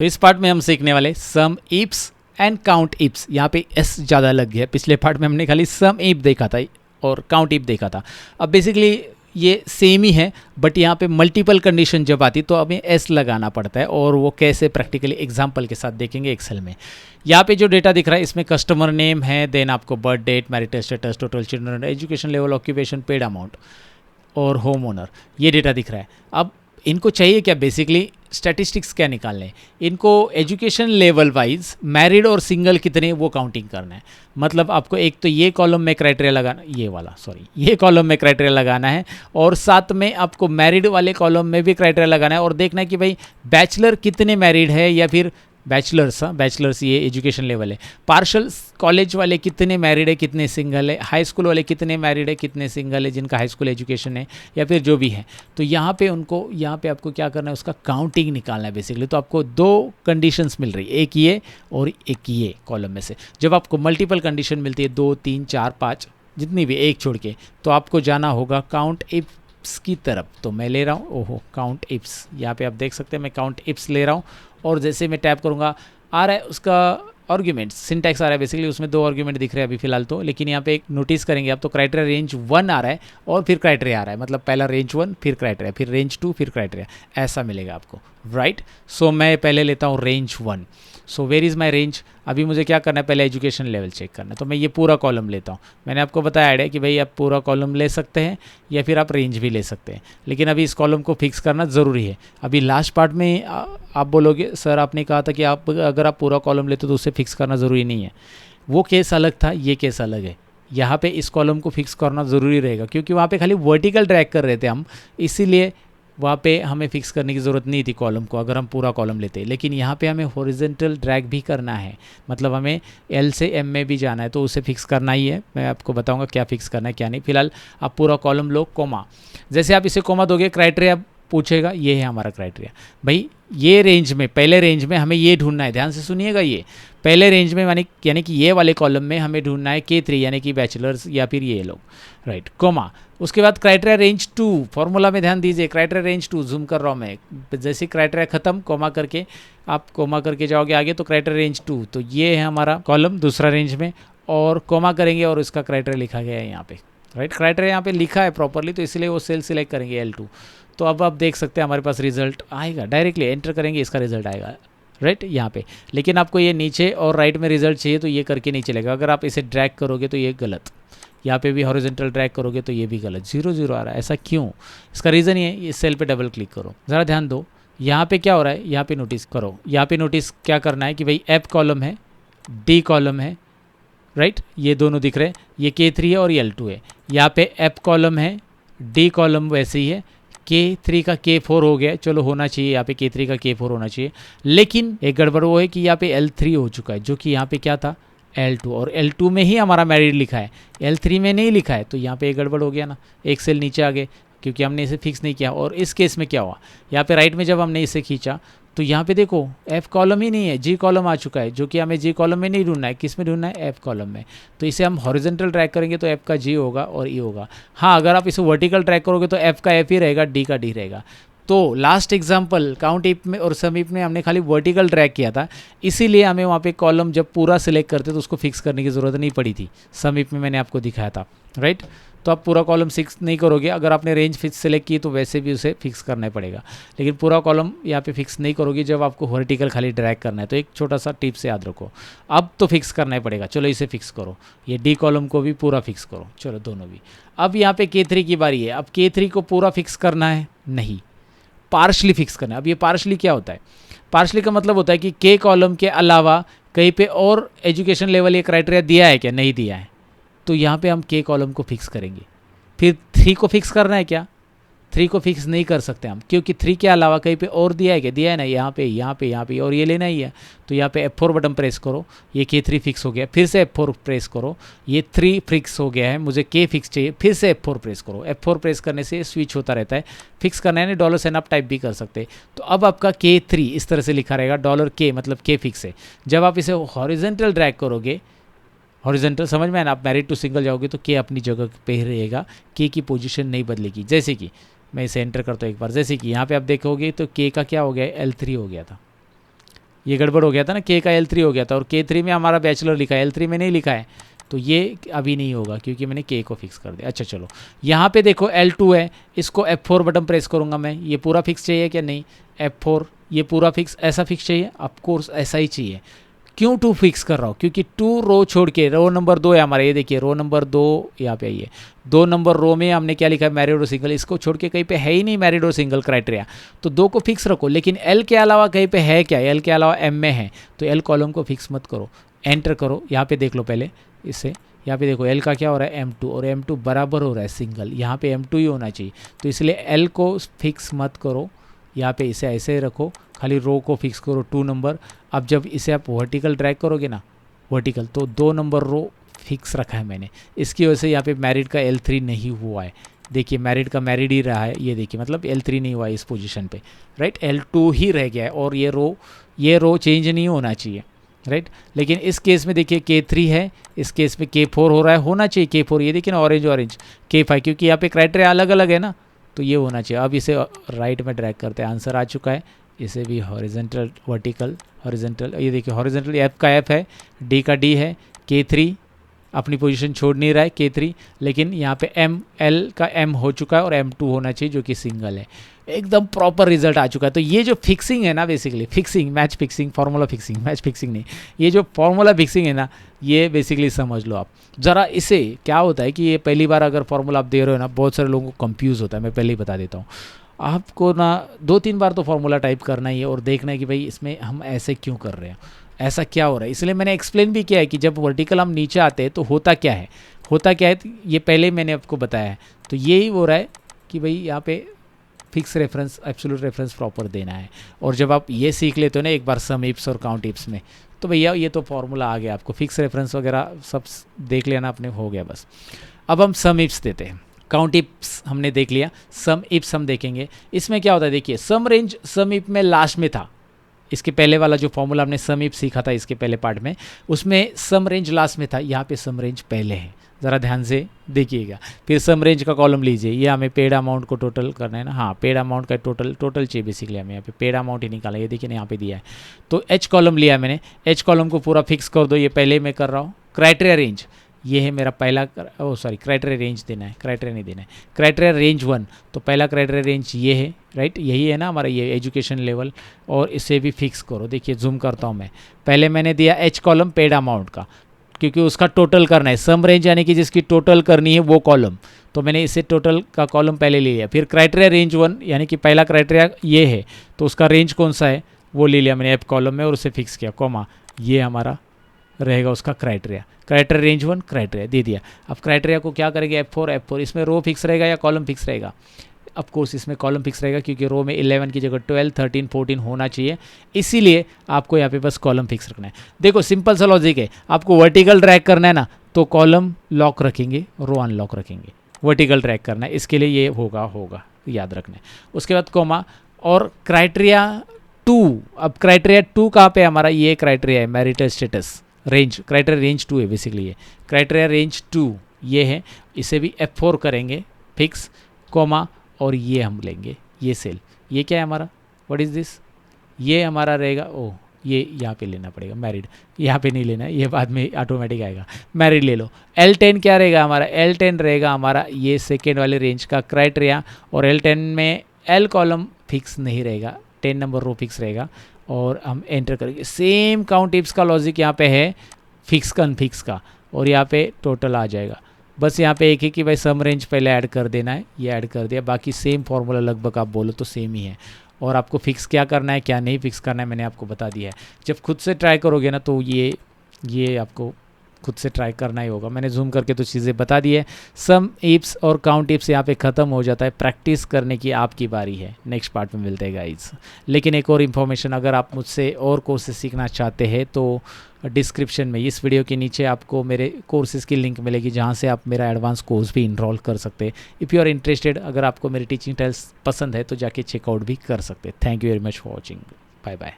तो इस पार्ट में हम सीखने वाले सम इप्स एंड काउंट इप्स। यहाँ पे एस ज़्यादा लग गया, पिछले पार्ट में हमने खाली सम इप देखा था और काउंट इप देखा था। अब बेसिकली ये सेम ही है, बट यहाँ पे मल्टीपल कंडीशन जब आती तो हमें एस लगाना पड़ता है, और वो कैसे प्रैक्टिकली एग्जांपल के साथ देखेंगे एक्सेल में। यहाँ पे जो डेटा दिख रहा है इसमें कस्टमर नेम है, देन आपको birth date, marital status, total children, education level, occupation, paid amount और होम ओनर, ये डेटा दिख रहा है। अब इनको चाहिए क्या, बेसिकली स्टैटिस्टिक्स क्या निकालने हैं इनको, एजुकेशन लेवल वाइज मैरिड और सिंगल कितने वो काउंटिंग करना है। मतलब आपको एक तो ये कॉलम में क्राइटेरिया लगाना, ये कॉलम में क्राइटेरिया लगाना है, और साथ में आपको मैरिड वाले कॉलम में भी क्राइटेरिया लगाना है, और देखना है कि भाई बैचलर कितने मैरिड है, या फिर बैचलर्स ये एजुकेशन लेवल है। पार्शल कॉलेज वाले कितने मैरिड है, कितने सिंगल है, हाई स्कूल वाले कितने मैरिड है, कितने सिंगल है जिनका हाई स्कूल एजुकेशन है, या फिर जो भी है। तो यहाँ पे आपको क्या करना है, उसका काउंटिंग निकालना है बेसिकली। तो आपको दो कंडीशंस मिल रही है, एक ये और एक ये कॉलम में से। जब आपको मल्टीपल कंडीशन मिलती है 2, 3, 4, 5 जितनी भी, एक छोड़ के, तो आपको जाना होगा काउंट इप्स की तरफ। तो मैं ले रहा हूँ काउंट इप्स, यहाँ पे आप देख सकते हैं मैं काउंट इप्स ले रहा हूँ, और जैसे मैं टैप करूँगा आ रहा है उसका आर्ग्यूमेंट, सिंटैक्स आ रहा है बेसिकली, उसमें 2 आर्ग्यूमेंट दिख रहे हैं अभी फिलहाल तो। लेकिन यहाँ पे एक नोटिस करेंगे आप तो क्राइटेरिया रेंज 1 आ रहा है और फिर क्राइटेरिया आ रहा है, मतलब पहला रेंज 1 फिर क्राइटेरिया, फिर रेंज 2 फिर क्राइटेरिया, ऐसा मिलेगा आपको, राइट। सो मैं पहले लेता हूँ range 1। So where is my range, अभी मुझे क्या करना है, पहले एजुकेशन लेवल चेक करना है। तो मैं ये पूरा कॉलम लेता हूँ। मैंने आपको बताया आइडिया कि भाई आप पूरा कॉलम ले सकते हैं या फिर आप रेंज भी ले सकते हैं, लेकिन अभी इस कॉलम को फिक्स करना ज़रूरी है। अभी लास्ट पार्ट में आप बोलोगे सर आपने कहा था कि अगर आप पूरा कॉलम लेते तो उसे फिक्स करना ज़रूरी नहीं है। वो केस अलग था, ये केस अलग है। यहाँ पे इस कॉलम को फिक्स करना ज़रूरी रहेगा, क्योंकि वहाँ पे खाली वर्टिकल ड्रैग कर रहे थे हम, इसीलिए वहाँ पे हमें फिक्स करने की ज़रूरत नहीं थी कॉलम को, अगर हम पूरा कॉलम लेते। लेकिन यहाँ पे हमें हॉरिजॉन्टल ड्रैग भी करना है, मतलब हमें एल से एम में भी जाना है, तो उसे फिक्स करना ही है। मैं आपको बताऊँगा क्या फिक्स करना है क्या नहीं। फिलहाल आप पूरा कॉलम लो, कोमा, जैसे आप इसे कोमा दोगे क्राइटेरिया पूछेगा, ये है हमारा क्राइटेरिया। भाई ये रेंज में, पहले रेंज में हमें ये ढूंढना है, ध्यान से सुनिएगा, ये पहले रेंज में यानी कि ये वाले कॉलम में हमें ढूंढना है K3 यानी कि बैचलर्स या फिर ये लोग, राइट, कोमा। उसके बाद क्राइटेरिया रेंज 2, फॉर्मूला में ध्यान दीजिए, क्राइटेरिया रेंज 2 जूम कर रहा हूँ मैं, जैसे क्राइटेरिया खत्म कोमा करके आप कोमा करके जाओगे आगे तो क्राइटेरिया रेंज 2, तो ये है हमारा कॉलम दूसरा रेंज में, और कोमा करेंगे और इसका क्राइटेरिया लिखा गया है यहाँ पे, राइट। क्राइटेरिया यहाँ पे लिखा है प्रॉपरली, तो इसलिए वो सेल सिलेक्ट करेंगे L2। तो अब आप देख सकते हैं हमारे पास रिजल्ट आएगा, डायरेक्टली एंटर करेंगे इसका रिजल्ट आएगा, राइट, यहाँ पे। लेकिन आपको ये नीचे और राइट में रिजल्ट चाहिए तो ये करके नहीं चलेगा, अगर आप इसे ड्रैग करोगे तो ये गलत, यहाँ पे भी हॉरिजॉन्टल ड्रैग करोगे तो ये भी गलत, 0 0 आ रहा है। ऐसा क्यों, इसका रीज़न ये है, इस सेल पे डबल क्लिक करो, ज़रा ध्यान दो, यहाँ पे क्या हो रहा है, यहाँ पे नोटिस करो, यहाँ पे नोटिस क्या करना है कि भाई F कॉलम है, D कॉलम है, राइट, ये दोनों दिख रहे हैं, ये K3 है और ये L2 है। यहाँ पे F कॉलम है, D कॉलम वैसे ही है, K3 का K4 हो गया, चलो होना चाहिए, यहाँ पे K3 का K4 होना चाहिए। लेकिन एक गड़बड़ वो है कि यहाँ पे L3 हो चुका है, जो कि यहाँ पे क्या था L2, और L2 में ही हमारा मैरिड लिखा है, L3 में नहीं लिखा है, तो यहाँ पे एक गड़बड़ हो गया ना, एक सेल नीचे आ गए क्योंकि हमने इसे फिक्स नहीं किया। और इस केस में क्या हुआ, यहाँ पे राइट में जब हमने इसे खींचा तो यहाँ पे देखो F कॉलम ही नहीं है, G कॉलम आ चुका है, जो कि हमें G कॉलम में नहीं ढूंढना है, किस में ढूंढना है, F कॉलम में। तो इसे हम हॉरिजॉन्टल ट्रैक करेंगे तो F का G होगा और E होगा। हाँ, अगर आप इसे वर्टिकल ट्रैक करोगे तो F का F ही रहेगा, D का D रहेगा। तो लास्ट एग्जाम्पल काउंट इप में और सम इप में हमने खाली वर्टिकल ट्रैक किया था, इसीलिए हमें वहाँ पे कॉलम जब पूरा सिलेक्ट करते तो उसको फिक्स करने की ज़रूरत नहीं पड़ी थी। सम इप में मैंने आपको दिखाया था, राइट। तो आप पूरा कॉलम फिक्स नहीं करोगे, अगर आपने रेंज फिक्स सेलेक्ट की तो वैसे भी उसे फिक्स करना पड़ेगा, लेकिन पूरा कॉलम यहाँ पे फिक्स नहीं करोगे जब आपको वर्टिकल खाली ड्रैग करना है। तो एक छोटा सा टिप से याद रखो, अब तो फिक्स करना ही पड़ेगा। चलो इसे फिक्स करो, ये D कॉलम को भी पूरा फिक्स करो, चलो दोनों भी। अब यहाँ पे K3 की बारी है, अब K3 को पूरा फिक्स करना है, नहीं, पार्शली फिक्स करना है। अब ये पार्शली क्या होता है, पार्शली का मतलब होता है कि K कॉलम के अलावा कहीं पे और एजुकेशन लेवल ये क्राइटेरिया दिया है क्या, नहीं दिया है, तो यहाँ पे हम K कॉलम को फिक्स करेंगे। फिर 3 को फिक्स करना है क्या, 3 को फिक्स नहीं कर सकते हम, क्योंकि 3 के अलावा कहीं पे और दिया है क्या, दिया है ना, यहाँ पे यहाँ पे यहाँ पे, और ये लेना ही है। तो यहाँ पे F4 बटन प्रेस करो, ये K3 फिक्स हो गया, फिर से F4 प्रेस करो, ये 3 फिक्स हो गया है, मुझे K फिक्स चाहिए, फिर से F4 प्रेस करो। F4 प्रेस करने से स्विच होता रहता है, फिक्स करना है ना, $साइन आप टाइप भी कर सकते हैं। तो अब आपका K3 इस तरह से लिखा रहेगा, $K मतलब K फिक्स है। जब आप इसे हॉरिजॉन्टल ड्रैग करोगे, हॉरिजॉन्टल समझ में है ना, आप मैरिड टू सिंगल जाओगे तो K अपनी जगह पे ही रहेगा, K की पोजीशन नहीं बदलेगी। जैसे कि मैं इसे एंटर करता हूँ एक बार, जैसे कि यहाँ पे आप देखोगे तो K का क्या हो गया, L3 हो गया था, ये गड़बड़ हो गया था ना, के का L3 हो गया था और K3 में हमारा बैचलर लिखा है, L3 में नहीं लिखा है, तो ये अभी नहीं होगा क्योंकि मैंने के को फिक्स कर दिया। अच्छा चलो, यहाँ पे देखो L2 है, इसको F4 बटन प्रेस करूँगा मैं, ये पूरा फिक्स चाहिए क्या? नहीं, F4 ये पूरा फिक्स, ऐसा फिक्स चाहिए? ऑफकोर्स ऐसा ही चाहिए। क्यों 2 फिक्स कर रहा हूँ? क्योंकि 2 रो छोड़ के, रो नंबर 2 है हमारा, ये देखिए रो नंबर 2 यहाँ पे आइए, 2 नंबर रो में हमने क्या लिखा है? मैरिड और सिंगल। इसको छोड़ के कहीं पे है ही नहीं मैरिड और सिंगल क्राइटेरिया, तो 2 को फिक्स रखो। लेकिन एल के अलावा कहीं पे है क्या? एल के अलावा एम में है, तो एल कॉलम को फिक्स मत करो, एंटर करो। यहाँ पे देख लो पहले इससे, यहाँ पे देखो एल का क्या हो रहा है? M2, और M2 बराबर हो रहा है सिंगल, यहाँ पे M2 ही होना चाहिए, तो इसलिए एल को फिक्स मत करो, यहाँ पे इसे ऐसे ही रखो, खाली रो को फिक्स करो 2 नंबर। अब जब इसे आप वर्टिकल ड्रैग करोगे ना, वर्टिकल, तो 2 नंबर रो फिक्स रखा है मैंने, इसकी वजह से यहाँ पे मैरिड का L3 नहीं हुआ है। देखिए मैरिड का मैरिड ही रहा है, ये देखिए मतलब L3 नहीं हुआ है इस पोजीशन पे, राइट, L2 ही रह गया है, और ये रो चेंज नहीं होना चाहिए, राइट। लेकिन इस केस में देखिए K3 है, इस केस में K4 हो रहा है, होना चाहिए K4, ये देखिए ना ऑरेंज K5, क्योंकि यहाँ पे क्राइटेरिया अलग अलग है ना, तो ये होना चाहिए। अब इसे राइट में ड्रैग करते हैं, आंसर आ चुका है। इसे भी हॉरिजेंटल वर्टिकल हॉरिजेंटल, ये देखिए हॉरिजेंटल, एफ का एफ है, डी का डी है, K3 अपनी पोजीशन छोड़ नहीं रहा है K3, लेकिन यहाँ पे एल का M हो चुका है और M2 होना चाहिए जो कि सिंगल है। एकदम प्रॉपर रिजल्ट आ चुका है। तो ये जो फिक्सिंग है ना, basically fixing, match fixing, formula fixing, match fixing नहीं, ये जो फार्मूला फिक्सिंग है ना, ये बेसिकली समझ लो आप ज़रा। इसे क्या होता है कि ये पहली बार अगर फार्मूला आप दे रहे हो ना, बहुत सारे लोगों को कंफ्यूज होता है, मैं पहले ही बता देता हूँ। आपको ना 2-3 बार तो फार्मूला टाइप करना ही है और देखना है कि भाई इसमें हम ऐसे क्यों कर रहे हैं, ऐसा क्या हो रहा है। इसलिए मैंने एक्सप्लेन भी किया है कि जब वर्टिकल हम नीचे आते हैं तो होता क्या है, तो ये पहले मैंने आपको बताया है। तो यही हो रहा है कि भाई यहाँ पे fix reference, absolute reference proper देना है। और जब आप ये सीख लेते हो ना एक बार सम इप्स और काउंट इप्स में, तो भैया ये तो फार्मूला आ गया, आपको फिक्स रेफरेंस वगैरह सब देख लेना अपने, हो गया बस। अब हम सम इप्स देते हैं, काउंट इप्स हमने देख लिया, सम इप्स हम देखेंगे। इसमें क्या होता है देखिए, सम रेंज सम इप में लास्ट में था, इसके पहले वाला जो फॉर्मूला हमने सम इप सीखा था इसके पहले पार्ट में, उसमें सम रेंज लास्ट में था, यहाँ पे सम रेंज पहले है, ज़रा ध्यान से देखिएगा। फिर सम रेंज का कॉलम लीजिए, ये हमें पेड अमाउंट को टोटल करना है ना, हाँ पेड अमाउंट का टोटल चाहिए बेसिकली, हमें यहाँ पे पेड अमाउंट ही निकाला, ये देखिए ना यहाँ पे दिया है। तो एच कॉलम लिया मैंने, एच कॉलम को पूरा फिक्स कर दो, ये पहले मैं कर रहा हूँ। क्राइटेरिया रेंज, ये है मेरा पहला, क्राइटेरिया रेंज देना है, क्राइटेरिया नहीं देना है, क्राइटेरिया रेंज 1, तो पहला क्राइटेरिया रेंज ये है, राइट, यही है ना हमारा ये एजुकेशन लेवल, और इसे भी फिक्स करो। देखिए जूम करता हूँ मैं, पहले मैंने दिया एच कॉलम पेड अमाउंट का, क्योंकि उसका टोटल करना है, सम रेंज यानी कि जिसकी टोटल करनी है वो कॉलम, तो मैंने इसे टोटल का कॉलम पहले ले लिया। फिर क्राइटेरिया रेंज 1 यानी कि पहला क्राइटेरिया ये है, तो उसका रेंज कौन सा है वो ले लिया मैंने एफ कॉलम में और उसे फिक्स किया, कॉमा, ये हमारा रहेगा उसका क्राइटेरिया, क्राइटेरिया रेंज 1 क्राइटेरिया दे दिया। अब क्राइटेरिया को क्या करेंगे, F4, इसमें रो फिक्स रहेगा या कॉलम फिक्स रहेगा? ऑफ कोर्स इसमें कॉलम फिक्स रहेगा, क्योंकि रो में 11 की जगह 12, 13, 14 होना चाहिए, इसीलिए आपको यहाँ पे बस कॉलम फिक्स रखना है। देखो सिंपल सा लॉजिक है, आपको वर्टिकल ड्रैग करना है ना, तो कॉलम लॉक रखेंगे, रो अनलॉक रखेंगे। वर्टिकल ड्रैग करना है, इसके लिए ये होगा याद रखना है। उसके बाद कॉमा और क्राइटेरिया 2, अब क्राइटेरिया 2 कहाँ पे हमारा, ये क्राइटेरिया है marital status range, criteria range 2 है बेसिकली, ये क्राइटेरिया रेंज 2 ये है, इसे भी F4 करेंगे फिक्स, कॉमा, और ये हम लेंगे ये सेल, ये क्या है हमारा, व्हाट इज़ दिस, ये हमारा रहेगा, ओह ये यहाँ पे लेना पड़ेगा मैरिड, यहाँ पे नहीं लेना है, ये बाद में ऑटोमेटिक आएगा, मैरिड ले लो। L10 क्या रहेगा हमारा, L10 रहेगा हमारा ये सेकेंड वाले रेंज का क्राइटेरिया, और L10 में L कॉलम फिक्स नहीं रहेगा, 10 नंबर रो फिक्स रहेगा, और हम एंटर करेंगे। सेम काउंट टिप्स का लॉजिक यहाँ पे है, फिक्स का अनफिक्स का, और यहाँ पे टोटल आ जाएगा। बस यहाँ पे एक है कि भाई सम रेंज पहले ऐड कर देना है, ये ऐड कर दिया, बाकी सेम फार्मूला लगभग आप बोलो तो सेम ही है। और आपको फिक्स क्या करना है क्या नहीं फिक्स करना है मैंने आपको बता दिया है। जब खुद से ट्राई करोगे ना तो ये आपको खुद से ट्राई करना ही होगा। मैंने जूम करके तो चीज़ें बता दी है। सम इप्स और काउंट इप्स यहाँ पे ख़त्म हो जाता है, प्रैक्टिस करने की आपकी बारी है। नेक्स्ट पार्ट में मिलते हैं गाइज। लेकिन एक और इन्फॉर्मेशन, अगर आप मुझसे और कोर्सेज सीखना चाहते हैं तो डिस्क्रिप्शन में इस वीडियो के नीचे आपको मेरे कोर्सेज़ की लिंक मिलेगी, जहाँ से आप मेरा एडवांस कोर्स भी इनरोल कर सकते हैं। इफ़ यू आर इंटरेस्टेड, अगर आपको मेरी टीचिंग स्टाइल्स पसंद है तो जाके चेकआउट भी कर सकते हैं। Thank you very much for watching, bye bye.